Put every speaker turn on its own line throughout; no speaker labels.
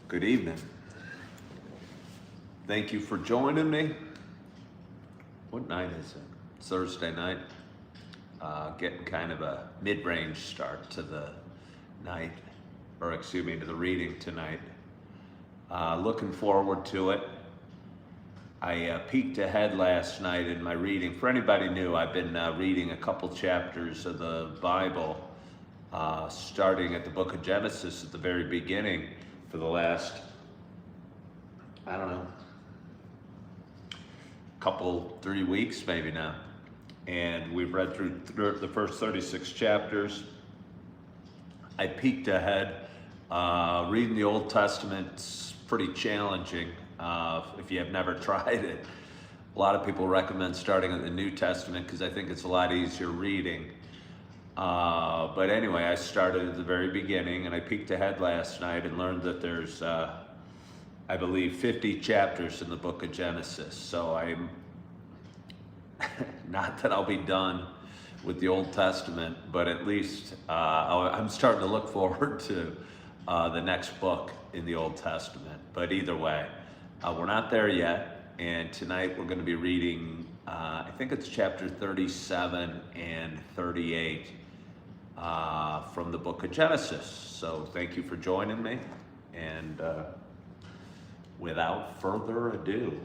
Good evening. Thank you for joining me. What night is it? It's Thursday night. Getting kind of a mid-range start to the night, or excuse me, to the reading tonight. Looking forward to it. I peeked ahead last night in my reading. For anybody new, I've been reading a couple chapters of the Bible, starting at the book of Genesis at the very beginning for the last, 3 weeks maybe now. And we've read through the first 36 chapters. I peeked ahead. Reading the Old Testament's pretty challenging if you have never tried it. A lot of people recommend starting at the New Testament because I think it's a lot easier reading. But anyway, I started at the very beginning, and I peeked ahead last night and learned that there's, I believe, 50 chapters in the book of Genesis. So I'm, not that I'll be done with the Old Testament, but at least I'm starting to look forward to the next book in the Old Testament. But either way, we're not there yet, and tonight we're going to be reading, I think it's chapter 37 and 38 from the book of Genesis. So thank you for joining me, and without further ado,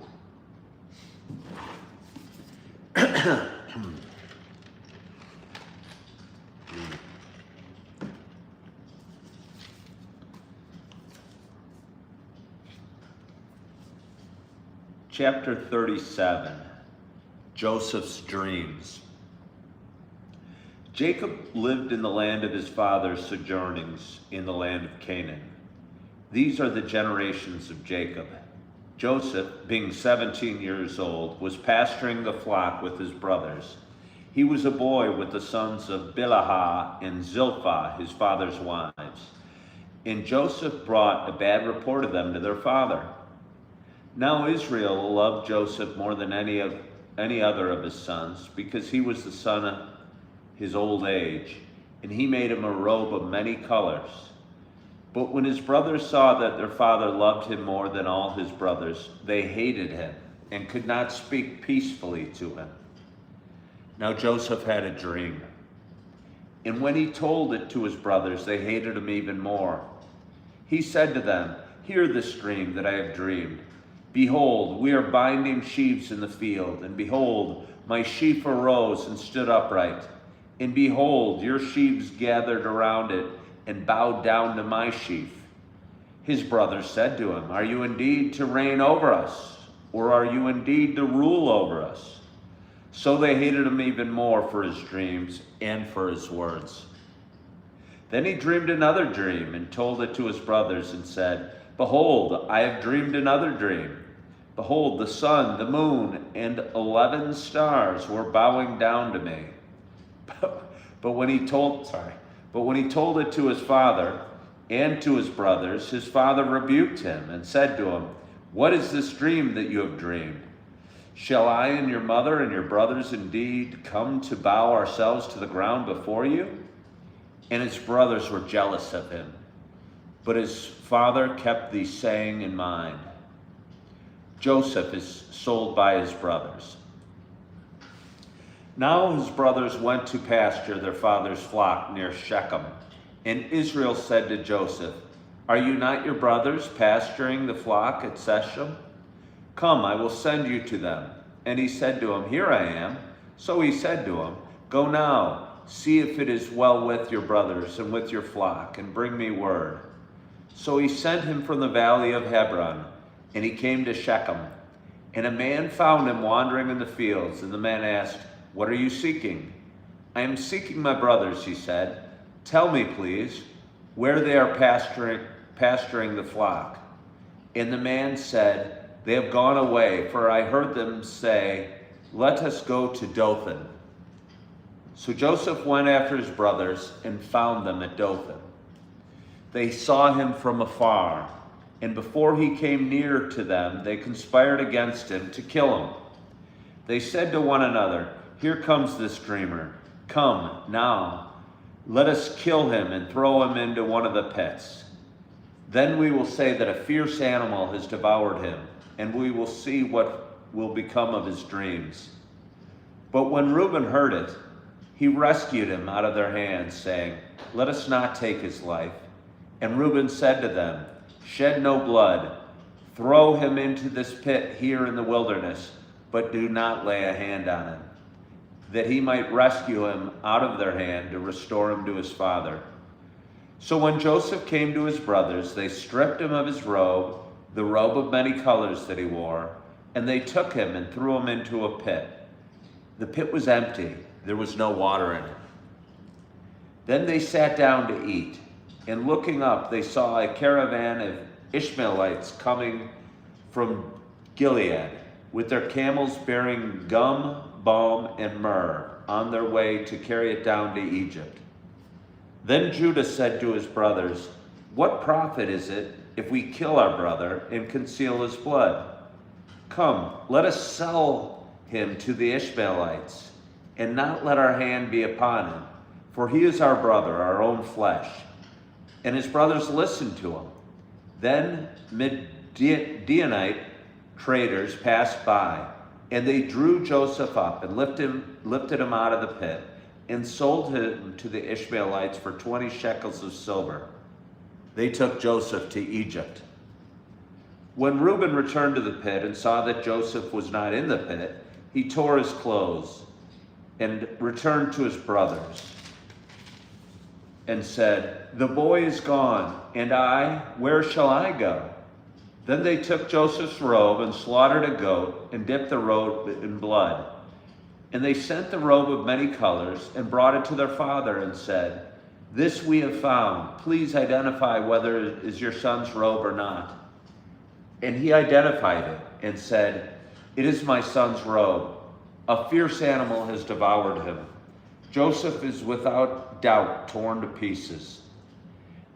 Chapter 37, Joseph's Dreams. Jacob lived in the land of his father's sojournings in the land of Canaan. These are the generations of Jacob. Joseph, being 17 years old, was pasturing the flock with his brothers. He was a boy with the sons of Bilhah and Zilpah, his father's wives. And Joseph brought a bad report of them to their father. Now Israel loved Joseph more than any other of his sons, because he was the son of his old age, and he made him a robe of many colors. But when his brothers saw that their father loved him more than all his brothers, they hated him and could not speak peacefully to him. Now Joseph had a dream, and when he told it to his brothers, they hated him even more. He said to them, "Hear this dream that I have dreamed. Behold, we are binding sheaves in the field, and behold, my sheaf arose and stood upright. And behold, your sheaves gathered around it and bowed down to my sheaf." His brothers said to him, "Are you indeed to reign over us, or are you indeed to rule over us?" So they hated him even more for his dreams and for his words. Then he dreamed another dream and told it to his brothers and said, "Behold, I have dreamed another dream. Behold, the sun, the moon, and 11 stars were bowing down to me." But when he told it to his father and to his brothers, his father rebuked him and said to him, "What is this dream that you have dreamed? Shall I and your mother and your brothers indeed come to bow ourselves to the ground before you?" And his brothers were jealous of him. But his father kept the saying in mind. Joseph is sold by his brothers. Now his brothers went to pasture their father's flock near Shechem. And Israel said to Joseph, "Are you not your brothers pasturing the flock at Shechem? Come, I will send you to them." And he said to him, "Here I am." So he said to him, "Go now, see if it is well with your brothers and with your flock, and bring me word." So he sent him from the valley of Hebron, and he came to Shechem. And a man found him wandering in the fields, and the man asked, "What are you seeking?" "I am seeking my brothers," he said. "Tell me, please, where they are pasturing the flock." And the man said, "They have gone away, for I heard them say, 'Let us go to Dothan.'" So Joseph went after his brothers and found them at Dothan. They saw him from afar, and before he came near to them, they conspired against him to kill him. They said to one another, "Here comes this dreamer. Come now, let us kill him and throw him into one of the pits." Then we will say that a fierce animal has devoured him, and we will see what will become of his dreams. But when Reuben heard it, he rescued him out of their hands, saying, Let us not take his life. And Reuben said to them, Shed no blood. Throw him into this pit here in the wilderness, but do not lay a hand on him, that he might rescue him out of their hand to restore him to his father. So when Joseph came to his brothers, they stripped him of his robe, the robe of many colors that he wore, and they took him and threw him into a pit. The pit was empty. There was no water in it. Then they sat down to eat, and looking up, they saw a caravan of Ishmaelites coming from Gilead, with their camels bearing gum, balm, and myrrh on their way to carry it down to Egypt. Then Judah said to his brothers, What profit is it if we kill our brother and conceal his blood? Come, let us sell him to the Ishmaelites, and not let our hand be upon him, for he is our brother, our own flesh. And his brothers listened to him. Then Midianite traders passed by, and they drew Joseph up and lifted him out of the pit, and sold him to the Ishmaelites for 20 shekels of silver. They took Joseph to Egypt. When Reuben returned to the pit and saw that Joseph was not in the pit, he tore his clothes and returned to his brothers and said, The boy is gone, and I, where shall I go? Then they took Joseph's robe and slaughtered a goat and dipped the robe in blood. And they sent the robe of many colors and brought it to their father and said, This we have found. Please identify whether it is your son's robe or not. And he identified it and said, It is my son's robe. A fierce animal has devoured him. Joseph is without doubt torn to pieces.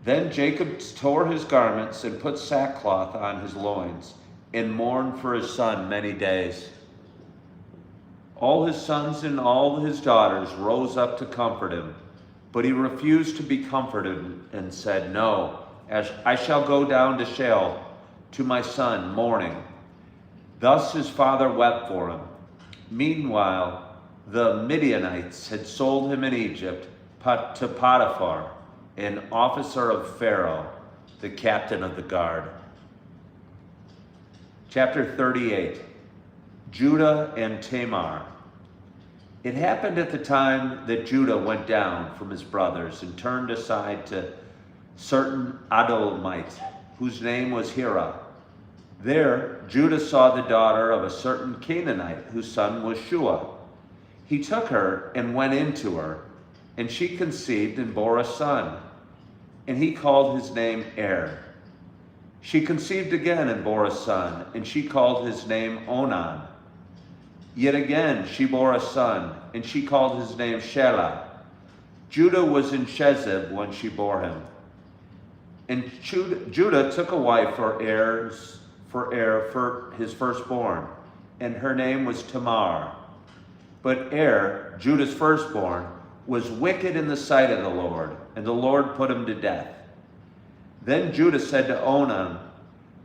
Then Jacob tore his garments and put sackcloth on his loins and mourned for his son many days. All his sons and all his daughters rose up to comfort him, but he refused to be comforted and said, No, as I shall go down to Sheol to my son mourning. Thus his father wept for him. Meanwhile, the Midianites had sold him in Egypt to Potiphar, an officer of Pharaoh, the captain of the guard. Chapter 38, Judah and Tamar. It happened at the time that Judah went down from his brothers and turned aside to certain Adullamite, whose name was Hira. There, Judah saw the daughter of a certain Canaanite, whose son was Shua. He took her and went into her, and she conceived and bore a son, and he called his name Er. She conceived again and bore a son, and she called his name Onan. Yet again she bore a son, and she called his name Shelah. Judah was in Shezeb when she bore him. And Judah took a wife for his firstborn, and her name was Tamar. But Er, Judah's firstborn, was wicked in the sight of the Lord, and the Lord put him to death. Then Judah said to Onan,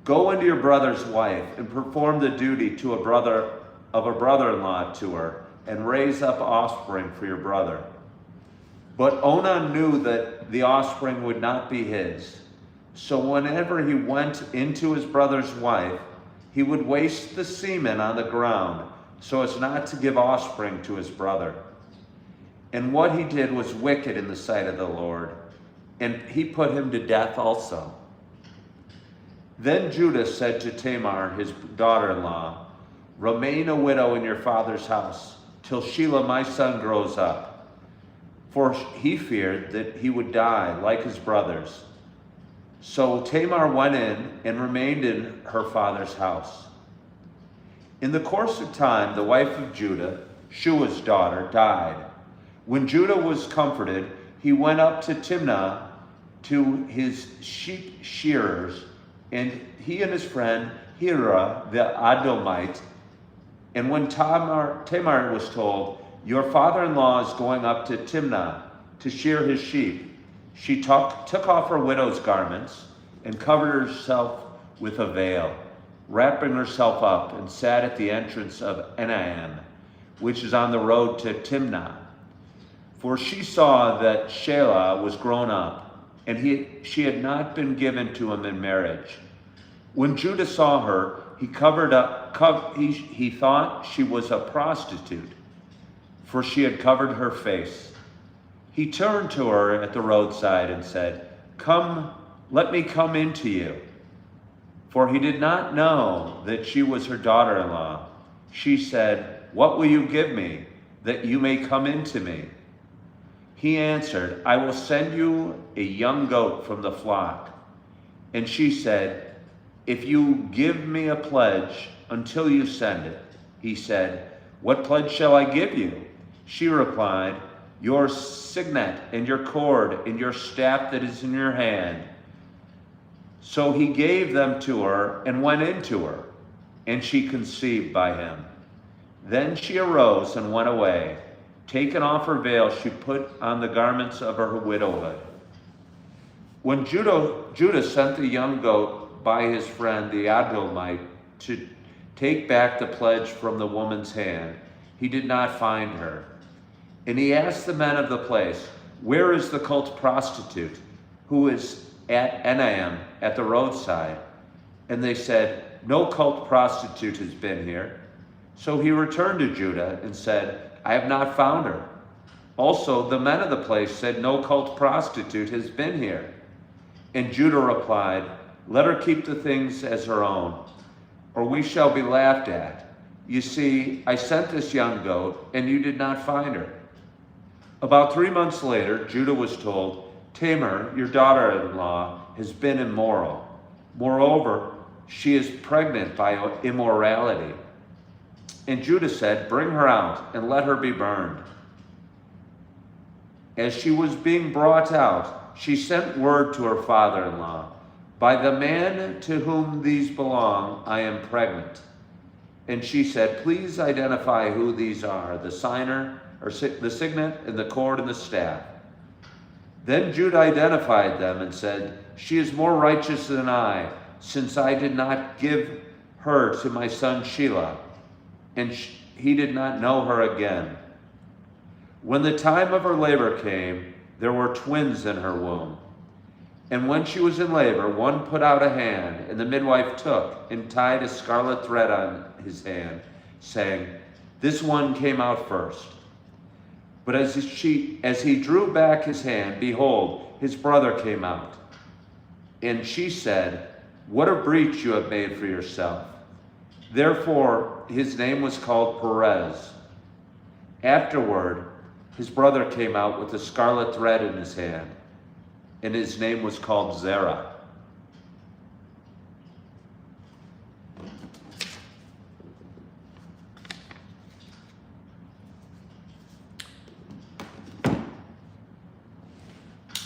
Go into your brother's wife, and perform the duty to a brother-in-law to her, and raise up offspring for your brother. But Onan knew that the offspring would not be his. So whenever he went into his brother's wife, he would waste the semen on the ground, so as not to give offspring to his brother. And what he did was wicked in the sight of the Lord, and he put him to death also. Then Judah said to Tamar, his daughter-in-law, Remain a widow in your father's house, till Shelah my son grows up. For he feared that he would die like his brothers. So Tamar went in and remained in her father's house. In the course of time, the wife of Judah, Shua's daughter, died. When Judah was comforted, he went up to Timnah to his sheep shearers, and he and his friend Hira the Adullamite. And when Tamar was told, Your father-in-law is going up to Timnah to shear his sheep, she took off her widow's garments, and covered herself with a veil, wrapping herself up, and sat at the entrance of Enaim, which is on the road to Timnah. For she saw that Shelah was grown up, and she had not been given to him in marriage. When Judah saw her, he he thought she was a prostitute, for she had covered her face. He turned to her at the roadside and said, "Come, let me come into you." For he did not know that she was her daughter-in-law. She said, "What will you give me, that you may come into me?" He answered, "I will send you a young goat from the flock." And she said, "If you give me a pledge until you send it." He said, "What pledge shall I give you?" She replied, "Your signet and your cord and your staff that is in your hand." So he gave them to her and went into her, and she conceived by him. Then she arose and went away. Taking off her veil, she put on the garments of her widowhood. When Judah sent the young goat by his friend the Edomite to take back the pledge from the woman's hand, he did not find her. And he asked the men of the place, "Where is the cult prostitute who is at Enaim at the roadside?" And they said, "No cult prostitute has been here." So he returned to Judah and said, "I have not found her." Also, the men of the place said, "No cult prostitute has been here." And Judah replied, "Let her keep the things as her own, or we shall be laughed at. You see, I sent this young goat, and you did not find her." About 3 months later, Judah was told, "Tamar, your daughter-in-law, has been immoral. Moreover, she is pregnant by immorality." And Judah said, "Bring her out and let her be burned." As she was being brought out, she sent word to her father-in-law, "By the man to whom these belong, I am pregnant." And she said, "Please identify who these are, the signer, or the signet, and the cord, and the staff." Then Judah identified them and said, "She is more righteous than I, since I did not give her to my son Shelah." And he did not know her again. When the time of her labor came, there were twins in her womb. And when she was in labor, one put out a hand, and the midwife took and tied a scarlet thread on his hand, saying, "This one came out first." But as he drew back his hand, behold, his brother came out. And she said, "What a breach you have made for yourself." Therefore, his name was called Perez. Afterward, his brother came out with a scarlet thread in his hand, and his name was called Zerah.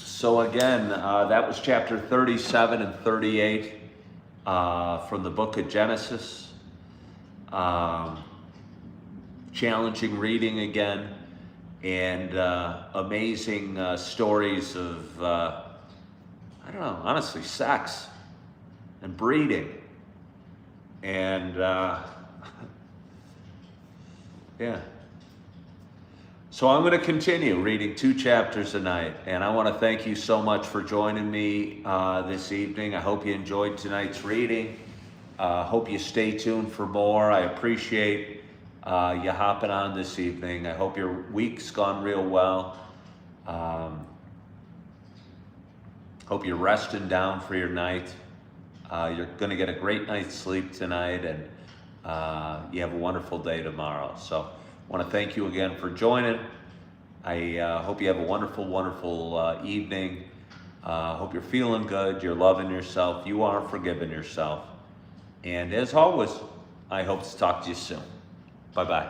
So again, that was chapter 37 and 38 from the book of Genesis. Challenging reading again, and amazing stories of, I don't know, honestly, sex and breeding. And yeah. So I'm going to continue reading 2 chapters a night, and I want to thank you so much for joining me this evening. I hope you enjoyed tonight's reading. Hope you stay tuned for more. I appreciate you hopping on this evening. I hope your week's gone real well. Hope you're resting down for your night. You're going to get a great night's sleep tonight, and you have a wonderful day tomorrow. So I want to thank you again for joining. I hope you have a wonderful, wonderful evening. Hope you're feeling good, you're loving yourself, you are forgiving yourself. And as always, I hope to talk to you soon. Bye-bye.